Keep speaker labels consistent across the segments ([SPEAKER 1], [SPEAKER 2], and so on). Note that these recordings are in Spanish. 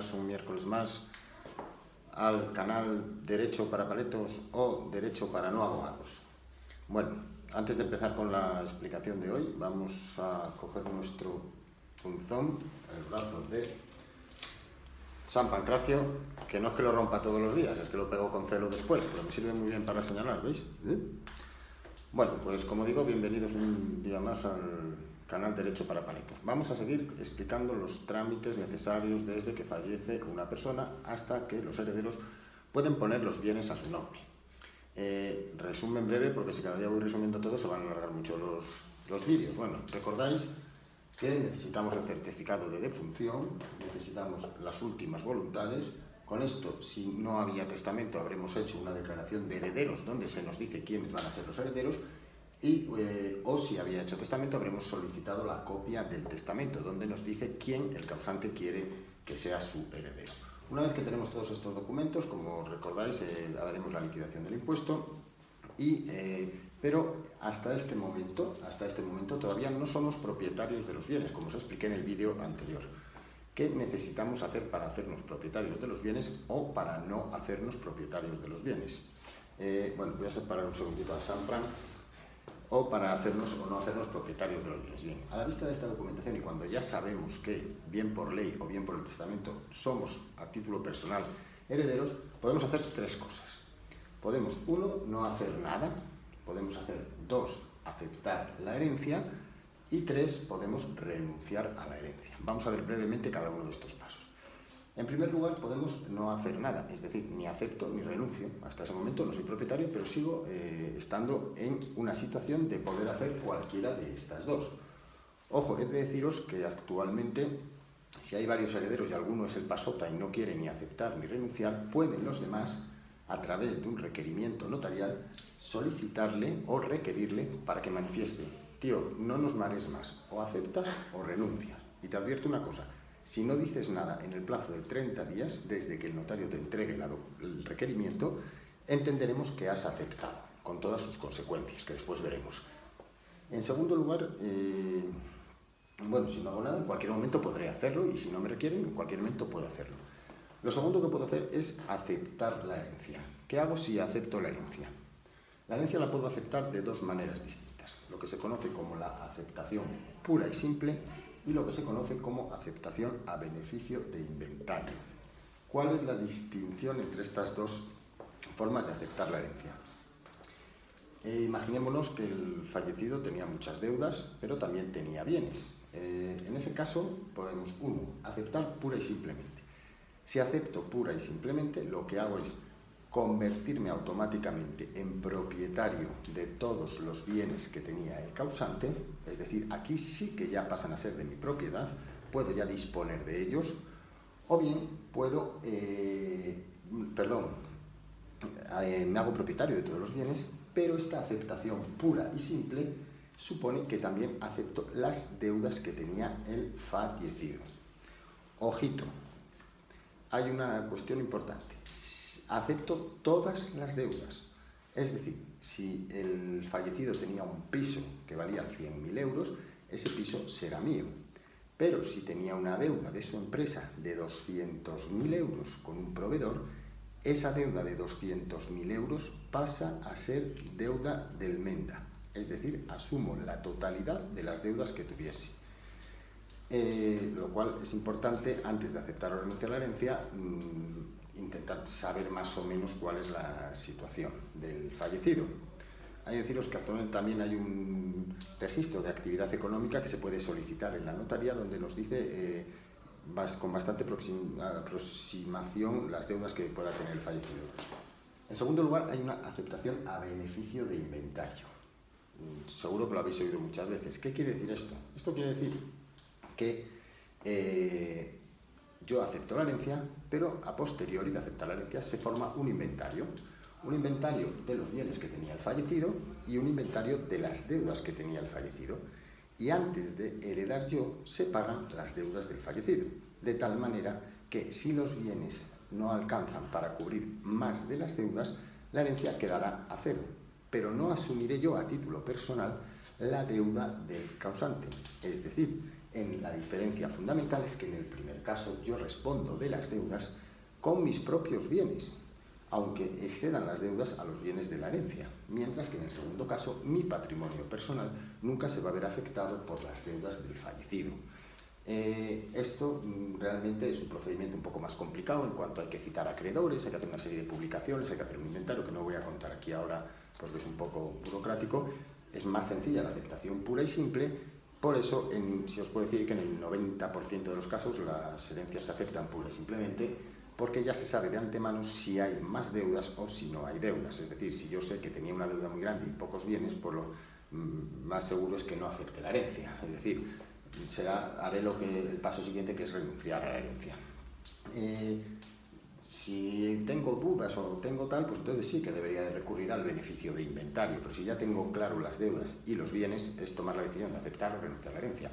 [SPEAKER 1] bienvenidas un miércoles más al canal Derecho para Paletos o Derecho para No Abogados. Bueno, antes de empezar con la explicación de hoy, vamos a coger nuestro punzón, el brazo de San Pancracio, que no es que lo rompa todos los días, es que lo pego con celo después, pero me sirve muy bien para señalar, ¿veis? Bueno, pues como digo, bienvenidos un día más al canal Derecho para Paletos. Vamos a seguir explicando los trámites necesarios desde que fallece una persona hasta que los herederos pueden poner los bienes a su nombre. Resumen breve, porque si cada día voy resumiendo todo se van a alargar mucho los vídeos. Bueno, recordáis que necesitamos el certificado de defunción, necesitamos las últimas voluntades. Con esto, si no había testamento, habremos hecho una declaración de herederos donde se nos dice quiénes van a ser los herederos o si había hecho testamento, habremos solicitado la copia del testamento donde nos dice quién el causante quiere que sea su heredero. Una vez que tenemos todos estos documentos, como recordáis, haremos la liquidación del impuesto pero hasta este momento todavía no somos propietarios de los bienes, como os expliqué en el vídeo anterior. ¿Qué necesitamos hacer para hacernos propietarios de los bienes o para no hacernos propietarios de los bienes? Bueno, voy a separar un segundito a Sampran. O para hacernos o no hacernos propietarios de los bienes. Bien, a la vista de esta documentación y cuando ya sabemos que, bien por ley o bien por el testamento, somos a título personal herederos, podemos hacer tres cosas. Podemos, uno, no hacer nada. Podemos hacer, dos, aceptar la herencia. Y tres, podemos renunciar a la herencia. Vamos a ver brevemente cada uno de estos pasos. En primer lugar, podemos no hacer nada, es decir, ni acepto ni renuncio. Hasta ese momento no soy propietario, pero sigo estando en una situación de poder hacer cualquiera de estas dos. Ojo, he de deciros que actualmente, si hay varios herederos y alguno es el pasota y no quiere ni aceptar ni renunciar, pueden los demás, a través de un requerimiento notarial, solicitarle o requerirle para que manifieste: tío, no nos marees más, o aceptas o renuncias. Y te advierto una cosa: si no dices nada en el plazo de 30 días, desde que el notario te entregue el requerimiento, entenderemos que has aceptado, con todas sus consecuencias, que después veremos. En segundo lugar, bueno, si no hago nada, en cualquier momento podré hacerlo, y si no me requieren, en cualquier momento puedo hacerlo. Lo segundo que puedo hacer es aceptar la herencia. ¿Qué hago si acepto la herencia? La herencia la puedo aceptar de dos maneras distintas: lo que se conoce como la aceptación pura y simple y lo que se conoce como aceptación a beneficio de inventario. ¿Cuál es la distinción entre estas dos formas de aceptar la herencia? Imaginémonos que el fallecido tenía muchas deudas, pero también tenía bienes. En ese caso podemos, uno, aceptar pura y simplemente. Si acepto pura y simplemente, lo que hago es convertirme automáticamente en propietario de todos los bienes que tenía el causante, es decir, aquí sí que ya pasan a ser de mi propiedad, puedo ya disponer de ellos, o bien puedo, me hago propietario de todos los bienes, pero esta aceptación pura y simple supone que también acepto las deudas que tenía el fallecido. Ojito, hay una cuestión importante: acepto todas las deudas. Es decir, si el fallecido tenía un piso que valía 100.000 euros, ese piso será mío. Pero si tenía una deuda de su empresa de 200.000 euros con un proveedor, esa deuda de 200.000 euros pasa a ser deuda del Menda. Es decir, asumo la totalidad de las deudas que tuviese. Lo cual es importante, antes de aceptar o renunciar a la herencia, intentar saber más o menos cuál es la situación del fallecido. Hay que deciros que actualmente también hay un registro de actividad económica que se puede solicitar en la notaría, donde nos dice con bastante aproximación las deudas que pueda tener el fallecido. En segundo lugar, hay una aceptación a beneficio de inventario. Seguro que lo habéis oído muchas veces. ¿Qué quiere decir esto? Esto quiere decir que yo acepto la herencia, pero a posteriori de aceptar la herencia se forma un inventario de los bienes que tenía el fallecido y un inventario de las deudas que tenía el fallecido. Y antes de heredar yo, se pagan las deudas del fallecido, de tal manera que si los bienes no alcanzan para cubrir más de las deudas, la herencia quedará a cero, pero no asumiré yo a título personal la deuda del causante. Es decir, La diferencia fundamental es que en el primer caso yo respondo de las deudas con mis propios bienes, aunque excedan las deudas a los bienes de la herencia, mientras que en el segundo caso mi patrimonio personal nunca se va a ver afectado por las deudas del fallecido. Esto realmente es un procedimiento un poco más complicado en cuanto hay que citar acreedores, hay que hacer una serie de publicaciones, hay que hacer un inventario que no voy a contar aquí ahora porque es un poco burocrático. Es más sencilla la aceptación pura y simple. Por eso, si os puedo decir que en el 90% de los casos las herencias se aceptan pura y simplemente porque ya se sabe de antemano si hay más deudas o si no hay deudas. Es decir, si yo sé que tenía una deuda muy grande y pocos bienes, pues lo más seguro es que no acepte la herencia. Es decir, haré el paso siguiente, que es renunciar a la herencia. Si tengo dudas o tengo tal, pues entonces sí que debería de recurrir al beneficio de inventario, pero si ya tengo claro las deudas y los bienes, es tomar la decisión de aceptar o renunciar a la herencia.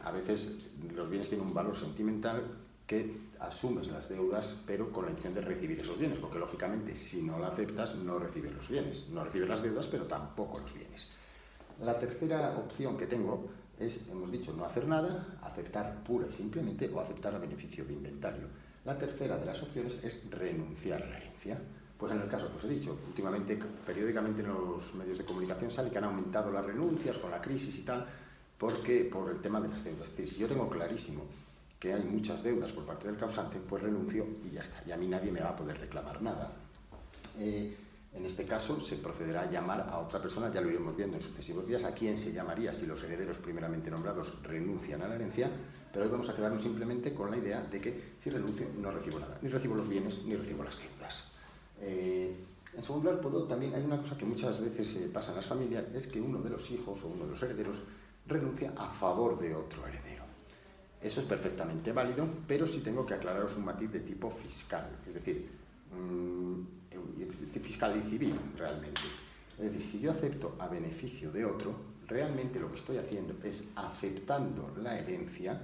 [SPEAKER 1] A veces los bienes tienen un valor sentimental que asumes las deudas, pero con la intención de recibir esos bienes, porque lógicamente si no la aceptas no recibes los bienes, no recibes las deudas, pero tampoco los bienes. La tercera opción que tengo es, hemos dicho, no hacer nada, aceptar pura y simplemente o aceptar el beneficio de inventario. La tercera de las opciones es renunciar a la herencia. Pues en el caso que os he dicho, últimamente, periódicamente en los medios de comunicación sale que han aumentado las renuncias con la crisis y tal, por el tema de las deudas. Es decir, si yo tengo clarísimo que hay muchas deudas por parte del causante, pues renuncio y ya está. Y a mí nadie me va a poder reclamar nada. En este caso se procederá a llamar a otra persona, ya lo iremos viendo en sucesivos días, a quién se llamaría si los herederos primeramente nombrados renuncian a la herencia, pero hoy vamos a quedarnos simplemente con la idea de que si renuncio no recibo nada, ni recibo los bienes ni recibo las deudas. En segundo lugar, también hay una cosa que muchas veces pasa en las familias, es que uno de los hijos o uno de los herederos renuncia a favor de otro heredero. Eso es perfectamente válido, pero sí tengo que aclararos un matiz de tipo fiscal, es decir, fiscal y civil realmente. Es decir, si yo acepto a beneficio de otro, realmente lo que estoy haciendo es aceptando la herencia,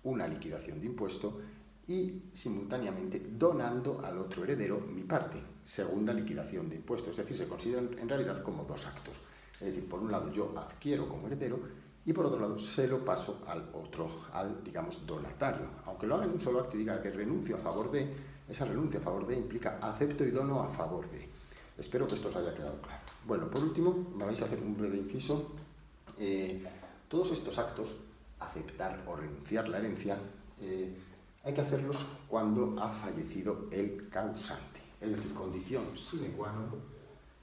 [SPEAKER 1] una liquidación de impuesto, y simultáneamente donando al otro heredero mi parte, segunda liquidación de impuestos. Es decir, se consideran en realidad como dos actos. Es decir, por un lado yo adquiero como heredero y por otro lado se lo paso al otro, digamos, donatario. Aunque lo haga en un solo acto y diga que renuncio a favor de, esa renuncia a favor de implica acepto y dono a favor de. Espero que esto os haya quedado claro. Bueno, por último, me vais a hacer un breve inciso. Todos estos actos, aceptar o renunciar a la herencia, hay que hacerlos cuando ha fallecido el causante. Es decir, condición sine qua non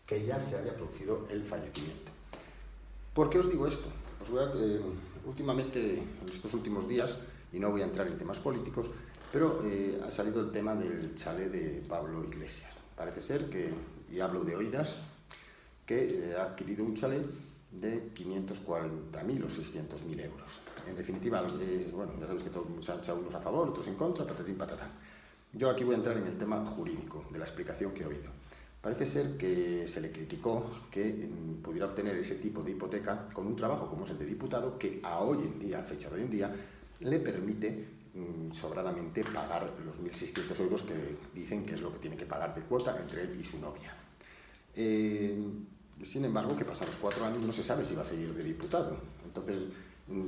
[SPEAKER 1] que ya se haya producido el fallecimiento. ¿Por qué os digo esto? Últimamente, en estos últimos días, y no voy a entrar en temas políticos, pero ha salido el tema del chalet de Pablo Iglesias. Parece ser que, y hablo de oídas, que ha adquirido un chalet de 540.000 o 600.000 euros. En definitiva, bueno, ya sabéis que se han echado unos a favor, otros en contra, patatín, patatán. Yo aquí voy a entrar en el tema jurídico, de la explicación que he oído. Parece ser que se le criticó que pudiera obtener ese tipo de hipoteca con un trabajo como es el de diputado, que a hoy en día, a fecha de hoy en día, le permite sobradamente pagar los 1.600 euros que dicen que es lo que tiene que pagar de cuota entre él y su novia. Sin embargo, que pasados 4 años no se sabe si va a seguir de diputado. Entonces,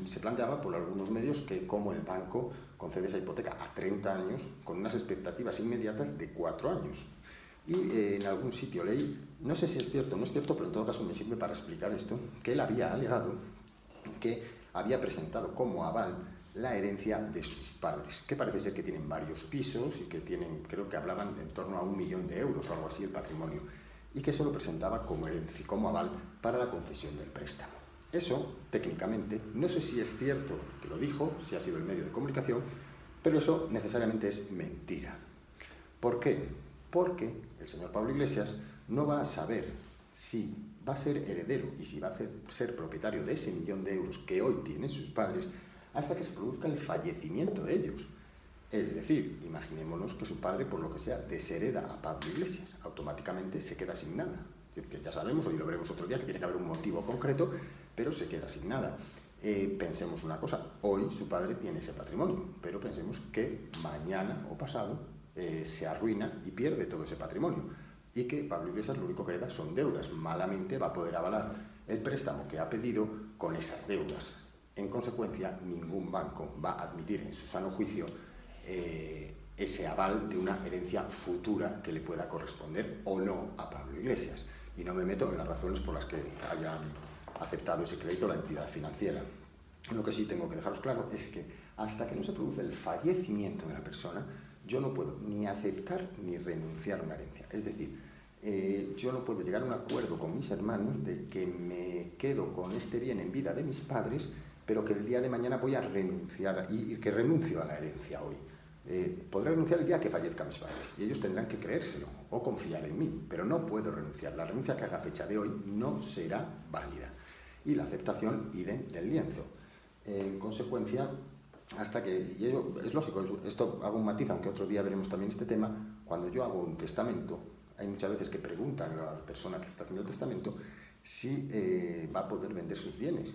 [SPEAKER 1] se planteaba por algunos medios que como el banco concede esa hipoteca a 30 años con unas expectativas inmediatas de 4 años. Y en algún sitio leí, no sé si es cierto o no es cierto, pero en todo caso me sirve para explicar esto, que él había alegado que había presentado como aval la herencia de sus padres, que parece ser que tienen varios pisos y que tienen, creo que hablaban de en torno a 1 millón de euros o algo así el patrimonio, y que eso lo presentaba como herencia, como aval para la concesión del préstamo. Eso, técnicamente, no sé si es cierto que lo dijo, si ha sido el medio de comunicación, pero eso necesariamente es mentira. ¿Por qué? Porque el señor Pablo Iglesias no va a saber si va a ser heredero y si va a ser propietario de ese 1 millón de euros que hoy tienen sus padres hasta que se produzca el fallecimiento de ellos. Es decir, imaginémonos que su padre, por lo que sea, deshereda a Pablo Iglesias, automáticamente se queda sin nada. Que ya sabemos, hoy lo veremos otro día, que tiene que haber un motivo concreto, pero se queda sin nada. Pensemos una cosa, hoy su padre tiene ese patrimonio, pero pensemos que mañana o pasado se arruina y pierde todo ese patrimonio, y que Pablo Iglesias lo único que hereda son deudas. Malamente va a poder avalar el préstamo que ha pedido con esas deudas. En consecuencia, ningún banco va a admitir en su sano juicio ese aval de una herencia futura que le pueda corresponder o no a Pablo Iglesias. Y no me meto en las razones por las que hayan aceptado ese crédito la entidad financiera. Lo que sí tengo que dejaros claro es que hasta que no se produce el fallecimiento de la persona, yo no puedo ni aceptar ni renunciar a una herencia. Es decir, yo no puedo llegar a un acuerdo con mis hermanos de que me quedo con este bien en vida de mis padres, pero que el día de mañana voy a renunciar y que renuncio a la herencia hoy. Podré renunciar el día que fallezcan mis padres y ellos tendrán que creérselo o confiar en mí, pero no puedo renunciar. La renuncia que haga a fecha de hoy no será válida. Y la aceptación idem del lienzo. En consecuencia, hasta que, y ello es lógico, esto hago un matiz, aunque otro día veremos también este tema, cuando yo hago un testamento, hay muchas veces que preguntan a la persona que está haciendo el testamento si va a poder vender sus bienes.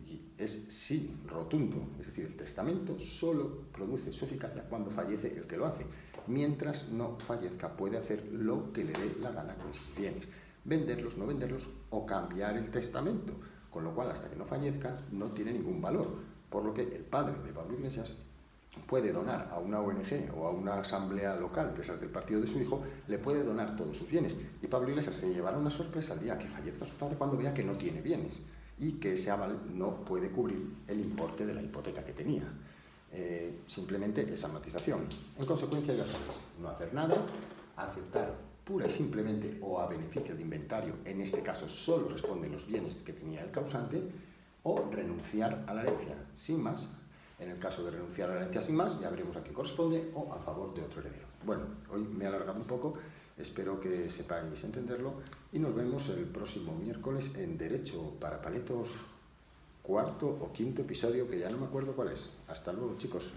[SPEAKER 1] Y es sí, rotundo. Es decir, el testamento solo produce su eficacia cuando fallece el que lo hace. Mientras no fallezca, puede hacer lo que le dé la gana con sus bienes. Venderlos, no venderlos o cambiar el testamento. Con lo cual, hasta que no fallezca, no tiene ningún valor. Por lo que el padre de Pablo Iglesias puede donar a una ONG o a una asamblea local de esas del partido de su hijo, le puede donar todos sus bienes. Y Pablo Iglesias se llevará una sorpresa el día que fallezca su padre cuando vea que no tiene bienes y que ese aval no puede cubrir el importe de la hipoteca que tenía. Simplemente esa matización. En consecuencia, ya sabéis, no hacer nada, aceptar pura y simplemente o a beneficio de inventario, en este caso solo responden los bienes que tenía el causante, o renunciar a la herencia, sin más. En el caso de renunciar a la herencia sin más, ya veremos a qué corresponde o a favor de otro heredero. Bueno, hoy me he alargado un poco, espero que sepáis entenderlo y nos vemos el próximo miércoles en Derecho para Paletos, cuarto o quinto episodio, que ya no me acuerdo cuál es. Hasta luego, chicos.